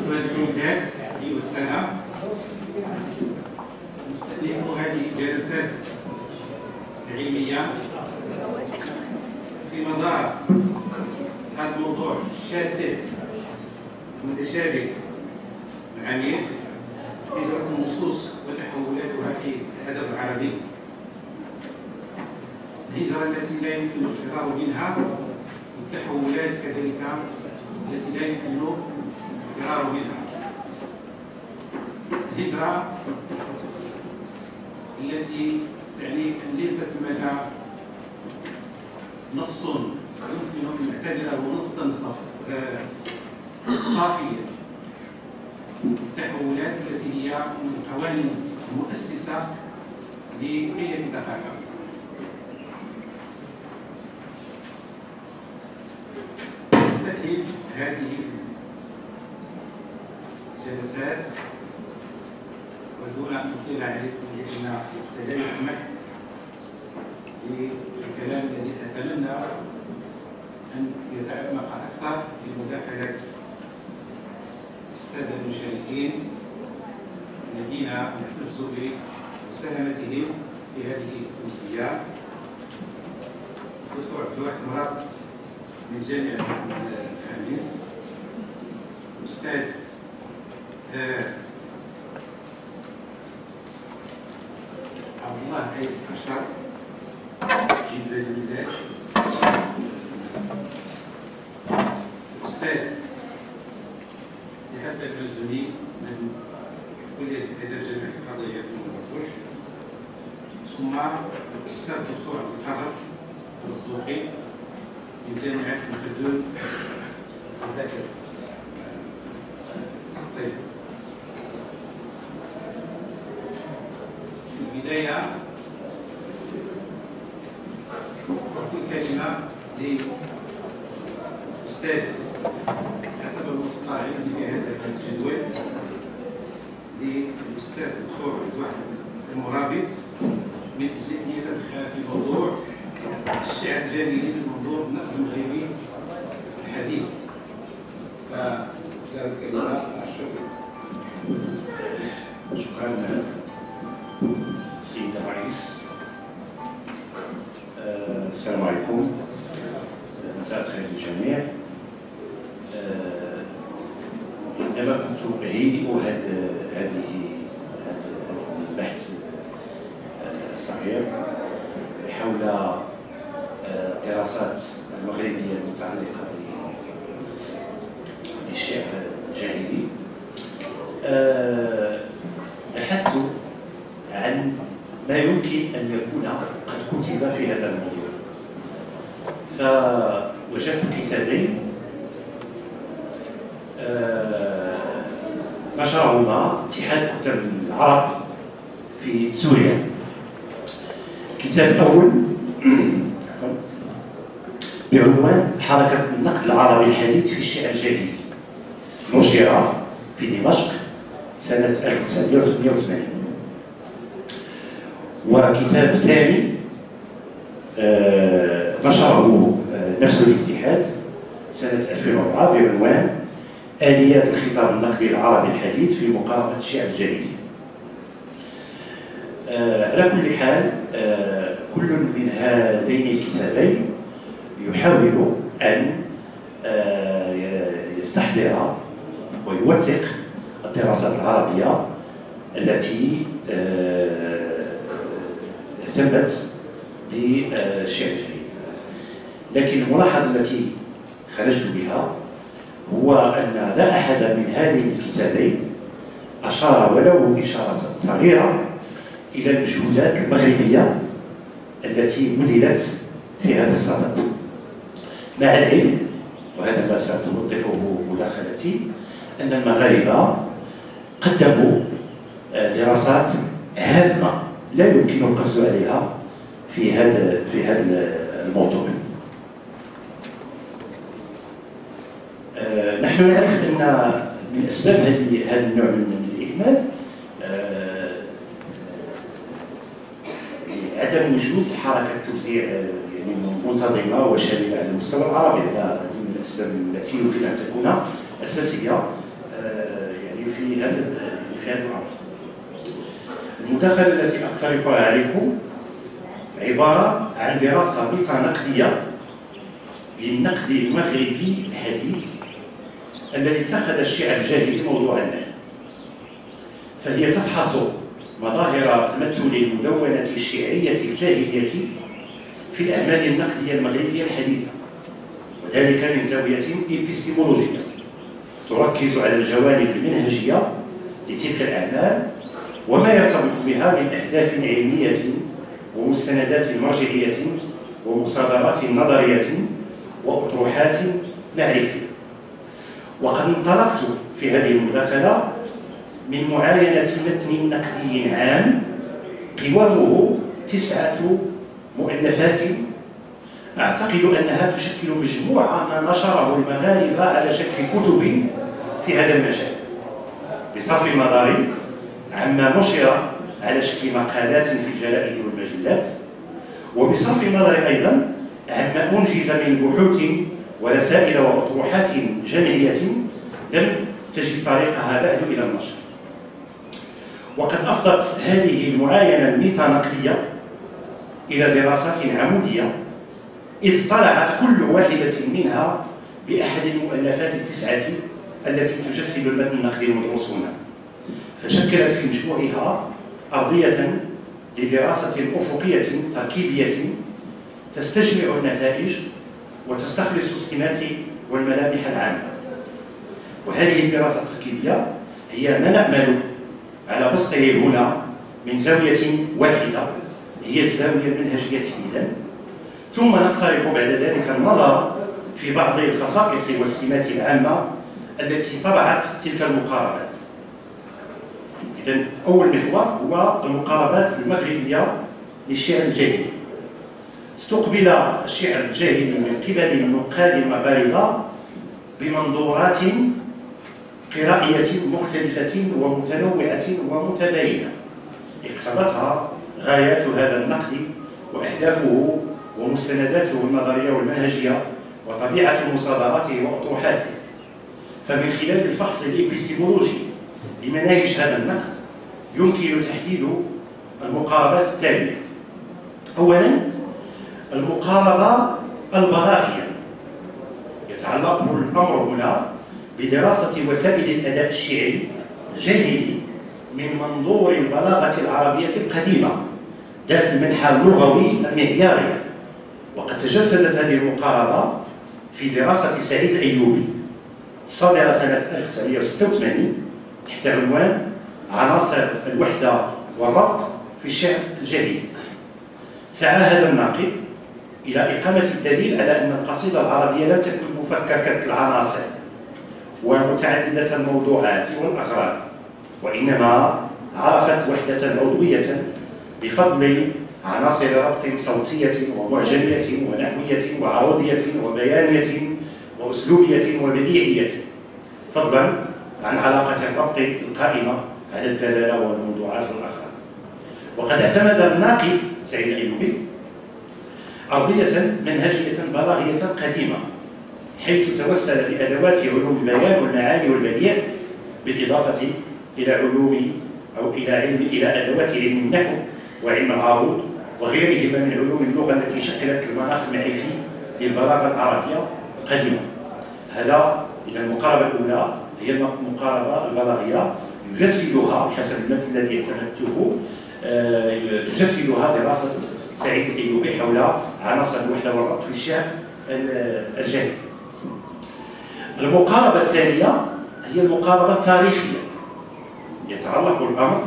والسيدات والسلام، نستأنف هذه الجلسات العلمية في مدار هذا الموضوع الشاسع المتشابك العميق، هجرة النصوص وتحولاتها في الأدب العربي، الهجرة التي لا يمكن الفرار منها، والتحولات كذلك التي لا يمكن الفرار منها. الهجرة التي تعني أن ليس ثمة نص يمكن أن نعتبره نصا صافيا، التحولات التي هي من القوانين المؤسسة لأي ثقافة. نستأنف هذه الجلسات ودون أن أطيل عليكم لأن الوقت لا يسمح بالكلام الذي أتمنى أن يتعمق أكثر في مداخلة السادة المشاركين الذين نعتز بمساهمتهم في هذه الأمسية. الدكتور عبد الواحد مرابط من جامعة الخامس، أستاذ عبد الله عيد عشر جدا الميلاد، أستاذ حسن المزني من كلية الآداب جامعة القضية بمراكش، ثم الأستاذ الدكتور عبد القادر الزوقي من جامعة الخدود الجزائر. طيب، في البداية أعطي الكلمة للأستاذ حسب المسطر عندي في هذا الجدول للأستاذ الدكتور عبد الواحد المرابط من أجل أن يدخل في موضوع الشعر الجاهلي من منظور النقد المغربي الحديث. فذلك الكلمة الشكر. شكرا سيد الرئيس. السلام عليكم، مساء الخير للجميع. عندما كنت أهيئ هذا البحث الصغير حول الدراسات المغربية المتعلقة بالشعر الجاهلي، بحثت عن ما يمكن أن يكون قد كتب في هذا الموضوع، فوجدت كتابين نشرهما اتحاد كتاب العرب في سوريا. الكتاب الأول بعنوان حركة النقد العربي الحديث في الشعر الجاهلي، نشر في دمشق سنة 1988. وكتاب ثاني نشره نفس الاتحاد سنة 2004 بعنوان آليات الخطاب النقدي العربي الحديث في مقارنة الشعر الجاهلي. على كل حال، كل من هذين الكتابين يحاول أن يستحضر ويوثق الدراسات العربية التي اهتمت بالشعر الجاهلي. لكن الملاحظة التي خرجت بها هو أن لا أحد من هذين الكتابين أشار ولو إشارة صغيرة إلى المجهودات المغربية التي بذلت في هذا الصدد، مع العلم، وهذا ما ستوضحه مداخلتي، أن المغاربة قدموا دراسات هامة لا يمكن القفز عليها في هذا الموضوع. نحن نعرف أن من أسباب هذا النوع من الإهمال عدم وجود حركة توزيع يعني منتظمة وشاملة على المستوى العربي. هذه من الأسباب التي يمكن أن تكون أساسية في هذا الأمر. المداخلة التي أقترحها عليكم عبارة عن دراسة ميتانقدية للنقد المغربي الحديث الذي اتخذ الشعر الجاهلي موضوعا له، فهي تفحص مظاهر تمثل المدونة الشعرية الجاهلية في الأعمال النقدية المغربية الحديثة، وذلك من زاوية إبستيمولوجية تركز على الجوانب المنهجية لتلك الأعمال وما يرتبط بها من أهداف علمية ومستندات مرجعية ومصادرات نظرية وأطروحات معرفية. وقد انطلقت في هذه المداخلة من معاينة متن نقدي عام قوامه 9 مؤلفات أعتقد أنها تشكل مجموعة ما نشره المغاربة على شكل كتب في هذا المجال، بصرف النظر عما نشر على شكل مقالات في الجرائد والمجلات، وبصرف النظر أيضا عما أنجز من بحوث ورسائل وأطروحات جمعية لم تجد طريقها بعد إلى النشر. وقد أفضت هذه المعاينة الميتانقدية إلى دراسات عمودية، إذ طلعت كل واحدة منها بأحد المؤلفات 9 التي تجسد المتن النقدي المدروس هنا، فشكلت في مجموعها أرضية لدراسة أفقية تركيبية تستجمع النتائج وتستخلص السمات والملامح العامة. وهذه الدراسة التركيبية هي ما نأمل على بسطه هنا من زاوية واحدة، هي الزاوية المنهجية تحديدا، ثم نقترح بعد ذلك النظر في بعض الخصائص والسمات العامة التي طبعت تلك المقاربات. إذن أول محور هو المقاربات المغربية للشعر الجاهلي. استقبل الشعر الجاهلي من قبل النقاد المغاربة بمنظورات قرائية مختلفة ومتنوعة ومتباينة، اقتضتها غايات هذا النقد وأهدافه ومستنداته النظرية والمنهجية وطبيعة مصادراته وأطروحاته. فمن خلال الفحص الإبستيمولوجي لمناهج هذا النقد يمكن تحديد المقاربات التالية. أولا، المقاربة البلاغية، يتعلق الأمر هنا بدراسة وسائل الأداء الشعري الجاهلي من منظور البلاغة العربية القديمة ذات المنحى اللغوي المعياري. وقد تجسدت هذه المقاربة في دراسة سعيد الأيوبي الصادرة سنة 1986 تحت عنوان عناصر الوحدة والربط في الشعر الجاهلي. سعى هذا الناقد إلى إقامة الدليل على أن القصيدة العربية لم تكن مفككة العناصر ومتعددة الموضوعات والأغراض، وإنما عرفت وحدة عضوية بفضل عناصر ربط صوتية ومعجمية ونحوية وعروضية وبيانية وأسلوبية وبديعية، فضلا عن علاقة الربط القائمة على الدلالة والموضوعات والأغراض. وقد اعتمد الناقد سعيد الأيوبي أرضية منهجية بلاغية قديمة، حيث توسل بأدوات علوم البيان والمعاني والبديع، بالإضافة إلى إلى أدوات علم النحو وعلم العروض وغيرهما من علوم اللغة التي شكلت المناخ المعرفي للبلاغة العربية القديمة. هذا إذا المقاربة الأولى هي المقاربة البلاغية، يجسدها بحسب المثل الذي اعتمدته تجسدها دراسة سعيد الأيوبي حول عناصر الوحدة والربط في الشعر الجاهلي. المقاربة الثانية هي المقاربة التاريخية، يتعلق الأمر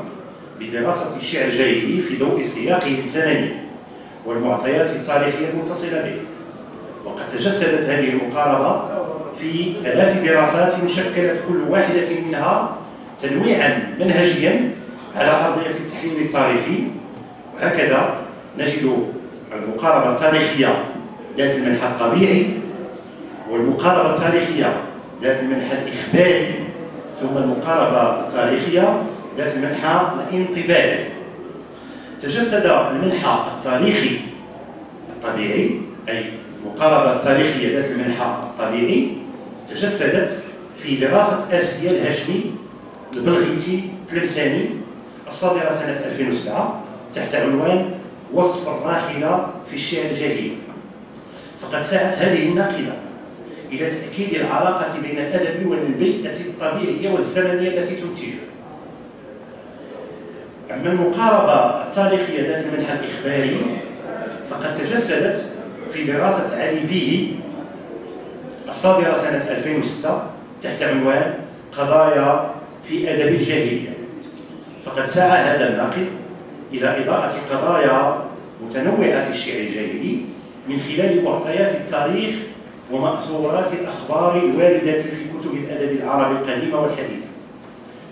بدراسة الشعر الجاهلي في ضوء سياقه الزمني والمعطيات التاريخية المتصلة به. وقد تجسدت هذه المقاربة في 3 دراسات شكلت كل واحدة منها تنويعا منهجيا على أرضية التحليل التاريخي. وهكذا نجد المقاربة التاريخية ذات المنحى الطبيعي، والمقاربة التاريخية ذات المنحى الإخباري، ثم المقاربة التاريخية ذات المنحى الانطباعي. تجسد المنحى التاريخي الطبيعي، أي المقاربة التاريخية ذات المنحى الطبيعي، تجسدت في دراسة آسيا الهاشمي البلغيتي تلمساني الصادرة سنة 2007 تحت عنوان وصف الراحلة في الشعر الجاهلي. فقد سعت هذه الناقلة إلى تأكيد العلاقة بين الأدب والبيئة الطبيعية والزمنية التي تنتجه. أما المقاربة التاريخية ذات المنحى الإخباري فقد تجسدت في دراسة علي بيهي الصادرة سنة 2006 تحت عنوان قضايا في أدب الجاهلية. فقد سعى هذا الناقد إلى إضاءة قضايا متنوعة في الشعر الجاهلي من خلال معطيات التاريخ ومأثورات الأخبار الواردة في كتب الأدب العربي القديمة والحديثة.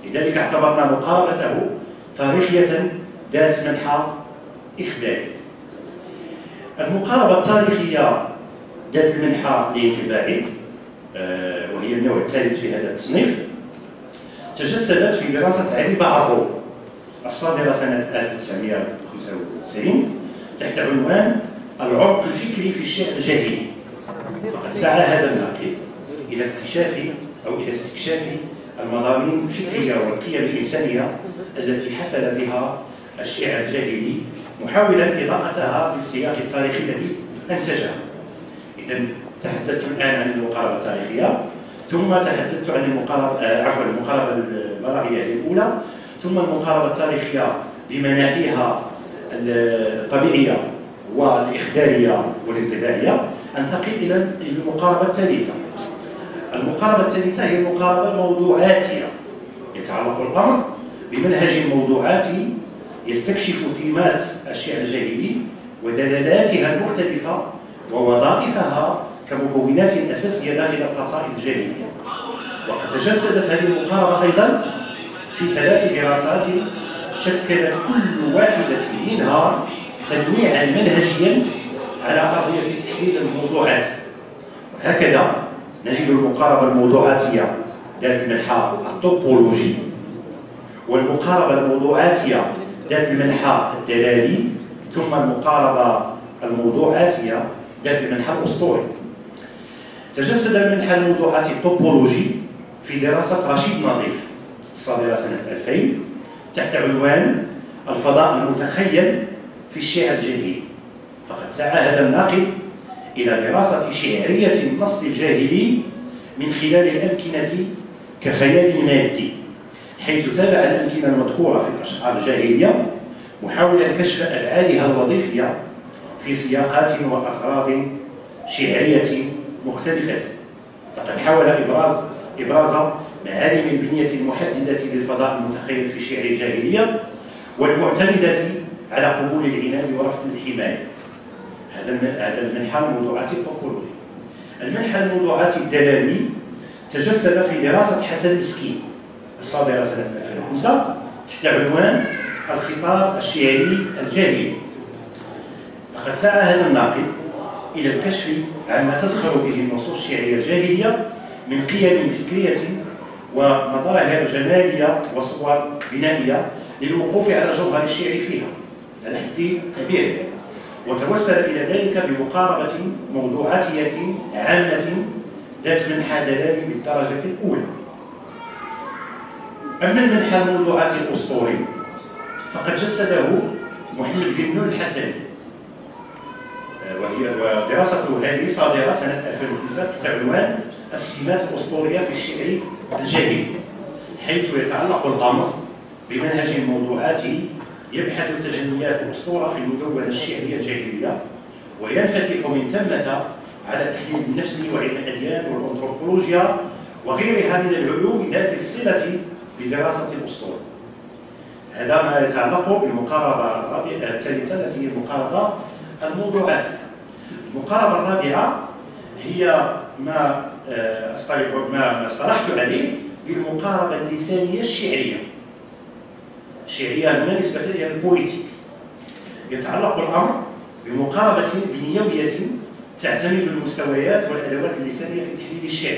لذلك اعتبرنا مقاربته تاريخية ذات منحى إخباري. المقاربة التاريخية ذات المنحى الإخباري وهي النوع الثالث في هذا التصنيف تجسدت في دراسة علي بعرو الصادرة سنة 1995 تحت عنوان العمق الفكري في الشعر الجاهلي. فقد سعى هذا الناقد إلى اكتشاف أو إلى استكشاف المضامين الفكرية والقيم الإنسانية التي حفل بها الشعر الجاهلي محاولا إضاءتها في السياق التاريخي الذي أنتجه. إذا تحدثت الآن عن المقاربة التاريخية، ثم تحدثت عن المقاربة البلاغية الأولى، ثم المقاربة التاريخية بمناحيها الطبيعية والإخبارية والانطباعية. أنتقل إلى المقاربة الثالثة. المقاربة الثالثة هي المقاربة الموضوعاتية. يتعلق الأمر بمنهج موضوعاتي يستكشف تيمات الشعر الجاهلي ودلالاتها المختلفة ووظائفها كمكونات أساسية داخل القصائد الجاهلية. وقد تجسدت هذه المقاربة أيضا في 3 دراسات شكلت كل واحدة منها تنويعا منهجيا على أرضية التحليل الموضوعاتي. وهكذا نجد المقاربة الموضوعاتية ذات المنحى الطوبولوجي، والمقاربة الموضوعاتية ذات المنحى الدلالي، ثم المقاربة الموضوعاتية ذات المنحى الأسطوري. تجسد المنحى الموضوعاتي الطوبولوجي في دراسة رشيد نظيف الصادرة سنة 2000 تحت عنوان الفضاء المتخيل في الشعر الجاهلي. فقد سعى هذا الناقد إلى دراسة شعرية النص الجاهلي من خلال الأمكنة كخيال مادي، حيث تابع الأمكنة المذكورة في الأشعار الجاهلية محاولا كشف أبعادها الوظيفية في سياقات وأغراض شعرية مختلفة. لقد حاول إبراز معالم البنية المحددة للفضاء المتخيل في شعر الجاهلية والمعتمدة على قبول العنان ورفض الحماية. هذا المنحى الموضوعاتي الطوبولوجي. المنحى الموضوعاتي الدلالي تجسد في دراسة حسن مسكين الصادرة سنة 2005 تحت عنوان الخطاب الشعري الجاهلي. لقد سعى هذا الناقد إلى الكشف عما تزخر به النصوص الشعرية الجاهلية من قيم فكرية ومظاهر جمالية وصور بنائية للوقوف على جوهر الشعر فيها على حد تعبيره، وتوسل إلى ذلك بمقاربة موضوعاتية عامة ذات منحى دلالي بالدرجة الأولى. أما المنحى الموضوعاتي الأسطوري فقد جسده محمد بن نور الحسني، ودراسته هذه صادرة سنة 2005 تحت عنوان السمات الأسطورية في الشعر الجاهلي، حيث يتعلق الأمر بمنهج موضوعاتي يبحث تجليات الأسطورة في المدونة الشعرية الجاهلية، وينفتح من ثمة على التحليل النفسي وعلم الأديان والأنثروبولوجيا وغيرها من العلوم ذات الصلة بدراسة الأسطورة. هذا ما يتعلق بالمقاربة الثالثة التي هي المقاربة الموضوعاتية. المقاربة الرابعة هي ما اصطلحت عليه بالمقاربة اللسانية الشعرية. الشعرية هنا نسبة إلى البوليتيك. يتعلق الأمر بمقاربة بنيوية تعتمد المستويات والأدوات اللسانية في تحليل الشعر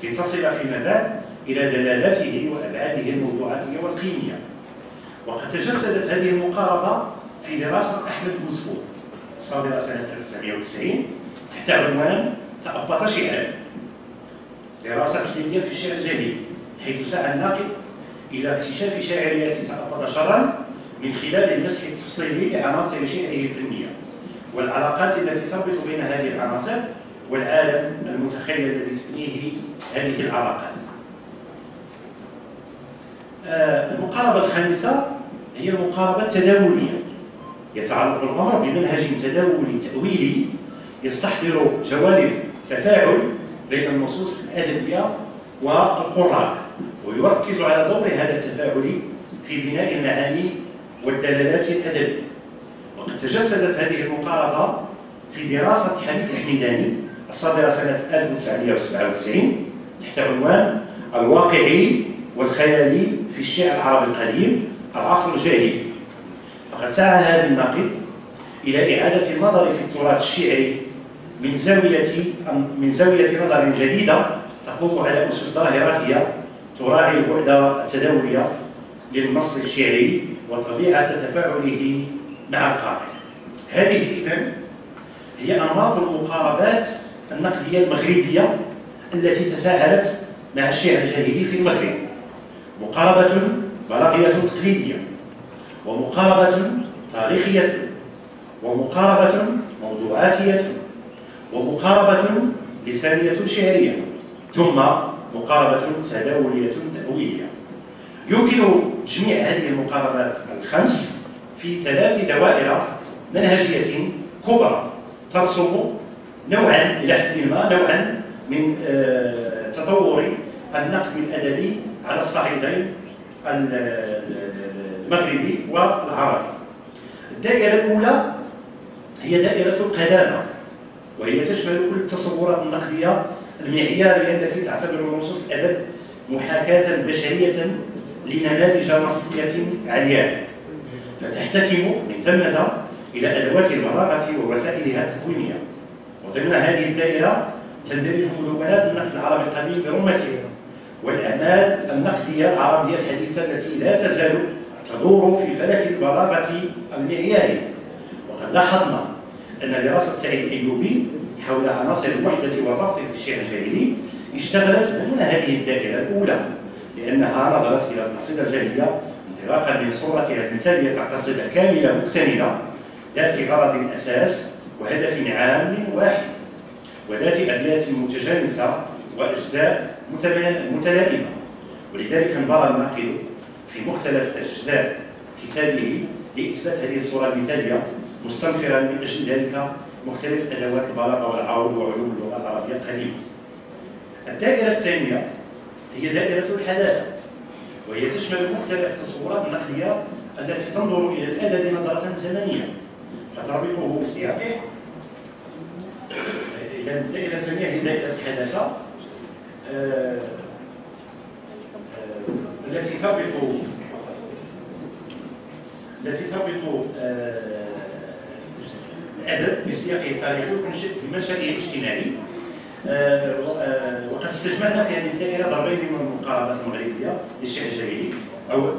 لتصل فيما بعد إلى دلالته وأبعاده الموضوعاتية والقيمية. وقد تجسدت هذه المقاربة في دراسة أحمد بوزفور الصادرة سنة 1990 تحت عنوان تأبط شعرا، دراسة تحليلية في الشعر الجاهلي، حيث سعى الناقد إلى اكتشاف شاعرية سقط شرا من خلال المسح التفصيلي لعناصر شعره الفنية والعلاقات التي تربط بين هذه العناصر والعالم المتخيل الذي تبنيه هذه العلاقات. المقاربة الخامسة هي المقاربة التداولية. يتعلق الأمر بمنهج تداولي تأويلي يستحضر جوانب تفاعل بين النصوص الأدبية والقراء، ويركز على دور هذا التفاعل في بناء المعاني والدلالات الأدبية. وقد تجسدت هذه المقاربة في دراسة حميد الحميداني الصادرة سنة 1997 تحت عنوان الواقعي والخيالي في الشعر العربي القديم العصر الجاهلي. فقد سعى هذا الناقد إلى إعادة النظر في التراث الشعري من زاوية نظر جديدة تقوم على أسس ظاهراتية تراعي البعد التداولي للنص الشعري وطبيعة تفاعله مع القارئ. هذه إذن هي أنماط المقاربات النقدية المغربية التي تفاعلت مع الشعر الجاهلي في المغرب: مقاربة بلاغية تقليدية، ومقاربة تاريخية، ومقاربة موضوعاتية، ومقاربة لسانية شعرية، ثم مقاربة تداولية تأويلية. يمكن تجميع هذه المقاربات الخمس في 3 دوائر منهجية كبرى ترسم نوعا إلى حد ما نوعا من تطور النقد الأدبي على الصعيدين المغربي والعربي. الدائرة الأولى هي دائرة القدامى، وهي تشمل كل التصورات النقدية المعيارية التي تعتبر نصوص الأدب محاكاة بشرية لنماذج نصية علياء، فتحتكم من ثمة إلى أدوات البلاغة ووسائلها التكوينية. وضمن هذه الدائرة تندرج مدونات النقد العربي القديم برمته، والأعمال النقدية العربية الحديثة التي لا تزال تدور في فلك البلاغة المعياري. وقد لاحظنا أن دراسة سعيد الأيوبي حول عناصر الوحدة والربط في الشعر الجاهلي اشتغلت ضمن هذه الدائرة الأولى، لأنها نظرت إلى القصيدة الجاهلية انطلاقا من صورتها المثالية كقصيدة كاملة مكتملة ذات غرض أساس وهدف عام واحد، وذات أبيات متجانسة وأجزاء متلائمة. ولذلك انظر الناقد في مختلف أجزاء كتابه لإثبات هذه الصورة المثالية، مستنفرا من أجل ذلك مختلف أدوات البلاغة والعروض وعلوم اللغة العربية القديمة. الدائرة الثانية هي دائرة الحداثة، وهي تشمل مختلف التصورات النقدية التي تنظر إلى الأدب نظرة زمنية فتربطه بسياقه. إذا الدائرة الثانية هي دائرة الحداثة التي تربط الأدب بسياقه التاريخي ومنشأه الاجتماعي. وقد استجمعنا في هذه الدائرة ضربين من المقاربات المغربية للشعر الجاهلي، أو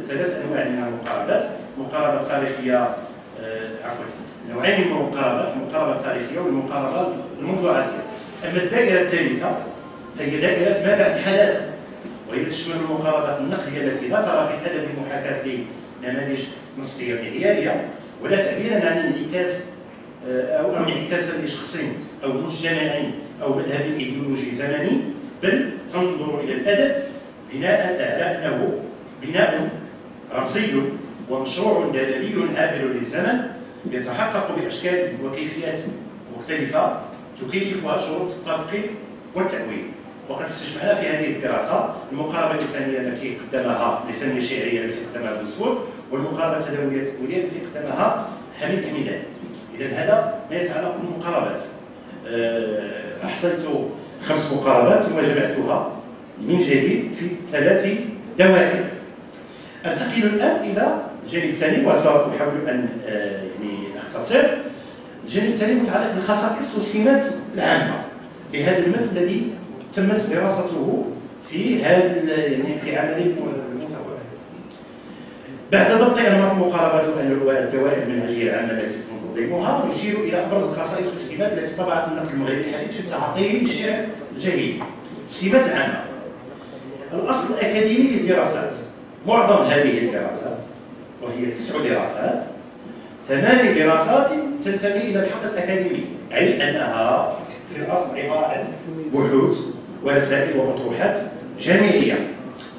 ثلاث أنواع من المقاربات: مقاربة تاريخية نوعين من المقاربات: المقاربة التاريخية والمقاربة الموضوعاتية. أما الدائرة الثالثة فهي دائرة ما بعد الحداثة، وهي تشمل المقاربات النقدية التي لا ترى في الأدب محاكاة لنماذج نصية معيارية ولا تعبيرا عن انعكاس أو انعكاسا لشخص أو مجتمع أو مذهب إيديولوجي زمني، بل تنظر إلى الأدب بناء على أنه بناء رمزي ومشروع دلالي عابر للزمن يتحقق بأشكال وكيفيات مختلفة تكيفها شروط التلقي والتأويل. وقد استجمعنا في هذه الدراسة المقاربة اللسانية التي قدمها اللسانية الشعرية التي قدمها بوسفور، والمقاربة التداولية التأويلية التي قدمها حميد الحميداني. إذا هذا ما يتعلق بالمقاربات. أحصلت 5 مقاربات ثم جمعتها من جديد في 3 دوائر. أنتقل الآن إلى الجانب الثاني وسأحاول أن أختصر. الجانب الثاني متعلق بالخصائص والسمات العامة لهذا المتن الذي تمت دراسته في هذا في عمل المتوالي. بعد ضبط أنماط المقاربات والدوائر المنهجية العامة التي تنظمها، نشير إلى أبرز الخصائص والسمات التي طبعت النقد المغربي الحديث في تعاطيه بالشعر الجاهلي. السمات العامة: الأصل الأكاديمي للدراسات معظم هذه الدراسات، وهي 9 دراسات، 8 دراسات تنتمي إلى الحق الأكاديمي، أي أنها في الأصل عبارة عن بحوث ورسائل وأطروحات جامعية،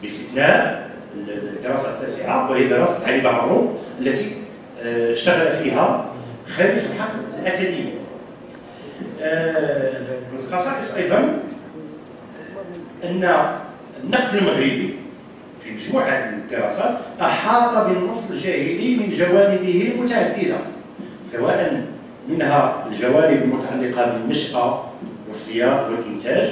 باستثناء الدراسة التاسعة وهي دراسة علي بعروب التي اشتغل فيها خارج الحق الأكاديمي. من الخصائص أيضا أن النقد المغربي في مجموعة الدراسات أحاط بالنص الجاهلي من جوانبه المتعددة، سواء منها الجوانب المتعلقة بالنشأة والسياق والإنتاج،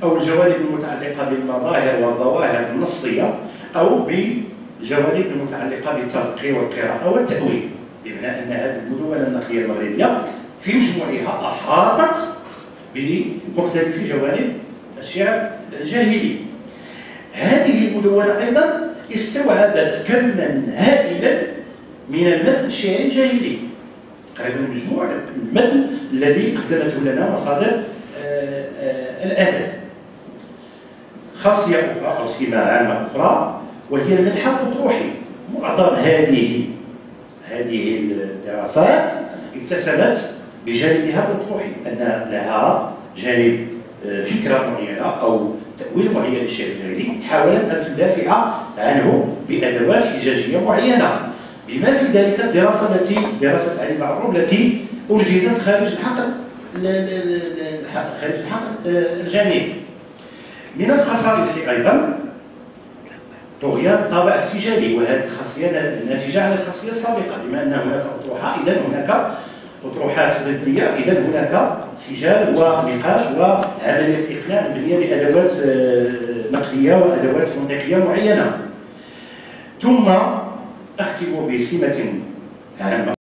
أو الجوانب المتعلقة بالمظاهر والظواهر النصية، أو بالجوانب المتعلقة بالتلقي والقراءة والتأويل، بمعنى أن هذه المدونة النقدية المغربية في مجموعها أحاطت بمختلف جوانب الشعر الجاهلي. هذه المدونة أيضا استوعبت كما هائلا من المتن الشعري الجاهلي، تقريبا مجموع المتن الذي قدمته لنا مصادر الأدب. خاصية أخرى أو سمة عامة أخرى وهي المنحى الأطروحي. معظم هذه الدراسات اتسمت بجانبها الأطروحي، أن لها جانب فكرة معينة أو تأويل معين للشعر الجاهلي حاولت أن تدافع عنه بأدوات حجاجية معينة، بما في ذلك دراسة علي بعروب التي أنجزت خارج الحق الجامعي. من الخصائص أيضا طغيان الطابع السجالي، وهذه الخاصية ناتجة عن الخاصية السابقة، بما أن هناك أطروحة إذن هناك أطروحات ضدية، إذن هناك سجال ونقاش وعملية إقناع مبنية بأدوات نقدية وأدوات منطقية معينة. ثم أختم بسمة عامة